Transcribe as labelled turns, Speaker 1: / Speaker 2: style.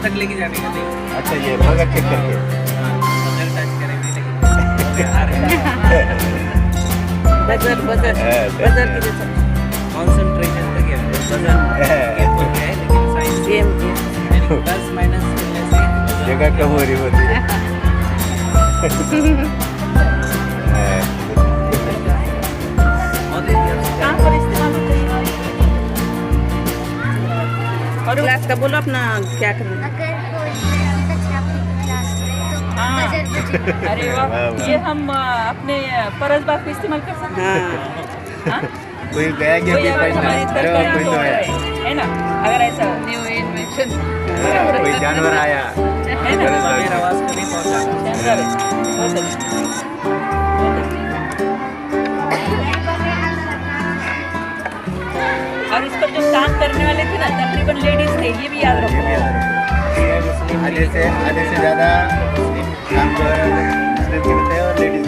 Speaker 1: तक लेके जाने का नहीं।
Speaker 2: अच्छा ये मगर चेक करके
Speaker 1: मगर टच करेंगे
Speaker 3: बजर बजर बजर की जैसा
Speaker 1: कंसंट्रेशन तक है बजर ये तो है लेकिन साइंस
Speaker 3: गेम
Speaker 1: प्लस माइनस करने से
Speaker 2: जगह कम हो रही होती है।
Speaker 3: कहाँ पर इस्तेमाल होता है? और क्लास का बोलो अपना क्या करना।
Speaker 4: अगर कोई कचरा क्लास में तो
Speaker 3: हाँ।
Speaker 4: बजर बजेगा।
Speaker 5: अरे वाह, ये हम अपने परस बाग पे इस्तेमाल कर सकते हैं।
Speaker 3: हाँ
Speaker 5: हाँ?
Speaker 2: कोई गया क्या
Speaker 5: कोई
Speaker 2: फिर
Speaker 5: अगर हमारे
Speaker 2: पहचान?
Speaker 5: घर
Speaker 2: अरे
Speaker 5: का
Speaker 2: वाह, कोई तो है
Speaker 5: है ना, अगर ऐसा न्यू इन्वेंशन
Speaker 2: कोई जानवर आया
Speaker 5: है ना,
Speaker 1: मेरा आवाज को नहीं पहुंचा।
Speaker 5: बहुत अच्छा। और इस पर जो काम करने वाले थे ना तकरीबन लेडीज थे, ये भी याद रखो।
Speaker 2: आधे से ज़्यादा काम जो है मुस्लिम के होते हैं और लेडीज